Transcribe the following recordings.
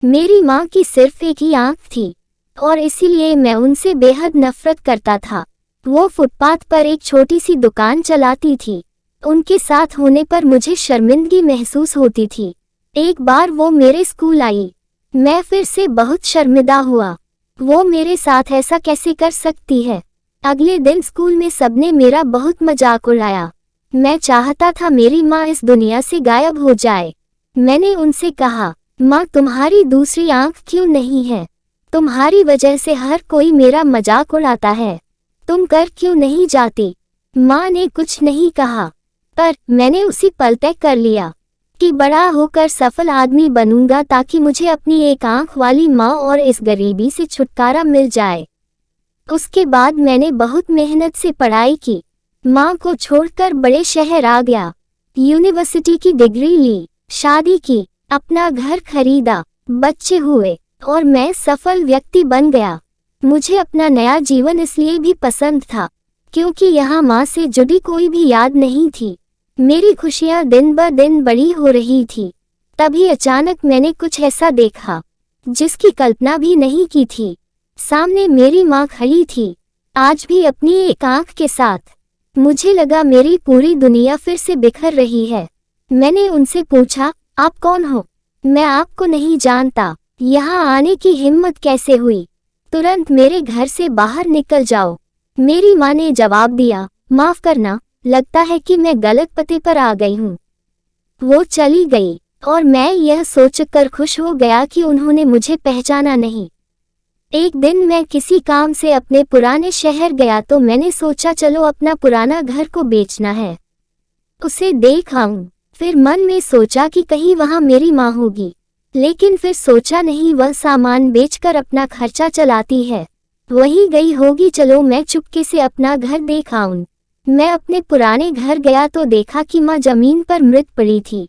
मेरी माँ की सिर्फ एक ही आंख थी और इसीलिए मैं उनसे बेहद नफरत करता था। वो फुटपाथ पर एक छोटी सी दुकान चलाती थी। उनके साथ होने पर मुझे शर्मिंदगी महसूस होती थी। एक बार वो मेरे स्कूल आई। मैं फिर से बहुत शर्मिंदा हुआ। वो मेरे साथ ऐसा कैसे कर सकती है। अगले दिन स्कूल में सबने मेरा बहुत मजाक उड़ाया। मैं चाहता था मेरी माँ इस दुनिया से गायब हो जाए। मैंने उनसे कहा, माँ तुम्हारी दूसरी आंख क्यों नहीं है? तुम्हारी वजह से हर कोई मेरा मजाक उड़ाता है। तुम कर क्यों नहीं जाती? माँ ने कुछ नहीं कहा, पर मैंने उसी पल तय कर लिया कि बड़ा होकर सफल आदमी बनूंगा ताकि मुझे अपनी एक आंख वाली माँ और इस गरीबी से छुटकारा मिल जाए। उसके बाद मैंने बहुत मेहनत से पढ़ाई की, माँ को छोड़कर बड़े शहर आ गया, यूनिवर्सिटी की डिग्री ली, शादी की, अपना घर खरीदा, बच्चे हुए और मैं सफल व्यक्ति बन गया। मुझे अपना नया जीवन इसलिए भी पसंद था क्योंकि यहाँ माँ से जुड़ी कोई भी याद नहीं थी। मेरी खुशियाँ दिन ब दिन बड़ी हो रही थी। तभी अचानक मैंने कुछ ऐसा देखा जिसकी कल्पना भी नहीं की थी। सामने मेरी माँ खड़ी थी, आज भी अपनी एक आंख के साथ। मुझे लगा मेरी पूरी दुनिया फिर से बिखर रही है। मैंने उनसे पूछा, आप कौन हो? मैं आपको नहीं जानता। यहाँ आने की हिम्मत कैसे हुई? तुरंत मेरे घर से बाहर निकल जाओ। मेरी माँ ने जवाब दिया, माफ करना, लगता है कि मैं गलत पते पर आ गई हूँ। वो चली गई और मैं यह सोचकर खुश हो गया कि उन्होंने मुझे पहचाना नहीं। एक दिन मैं किसी काम से अपने पुराने शहर गया तो मैंने सोचा चलो अपना पुराना घर को बेचना है, उसे देख आऊं। फिर मन में सोचा कि कहीं वहां मेरी माँ होगी, लेकिन फिर सोचा नहीं, वह सामान बेचकर अपना खर्चा चलाती है, वही गई होगी, चलो मैं चुपके से अपना घर देख आऊं। मैं अपने पुराने घर गया तो देखा कि माँ जमीन पर मृत पड़ी थी।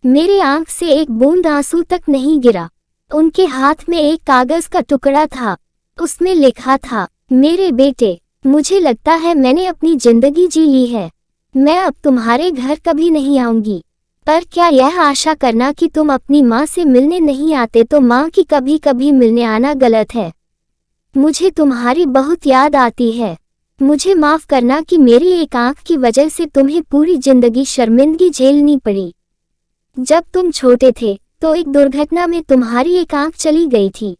मेरे आंख से एक बूंद आंसू तक नहीं गिरा। उनके हाथ में एक कागज का टुकड़ा था, उसमें लिखा था, मेरे बेटे, मुझे लगता है मैंने अपनी जिंदगी जी ली है, मैं अब तुम्हारे घर कभी नहीं आऊंगी। पर क्या यह आशा करना कि तुम अपनी माँ से मिलने नहीं आते तो माँ की कभी कभी मिलने आना गलत है। मुझे तुम्हारी बहुत याद आती है। मुझे माफ करना कि मेरी एक आंख की वजह से तुम्हें पूरी जिंदगी शर्मिंदगी झेलनी पड़ी। जब तुम छोटे थे तो एक दुर्घटना में तुम्हारी एक आंख चली गई थी।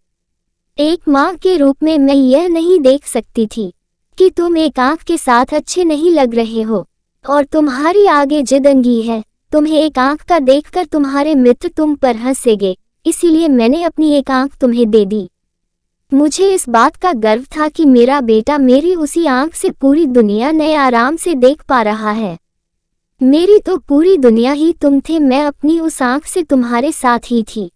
एक माँ के रूप में मैं यह नहीं देख सकती थी कि तुम एक आंख के साथ अच्छे नहीं लग रहे हो और तुम्हारी आगे जिदंगी है। तुम्हें एक आंख का देखकर तुम्हारे मित्र तुम पर हंसेंगे, इसीलिए मैंने अपनी एक आंख तुम्हें दे दी। मुझे इस बात का गर्व था कि मेरा बेटा मेरी उसी आंख से पूरी दुनिया नए आराम से देख पा रहा है। मेरी तो पूरी दुनिया ही तुम थे, मैं अपनी उस आंख से तुम्हारे साथ ही थी।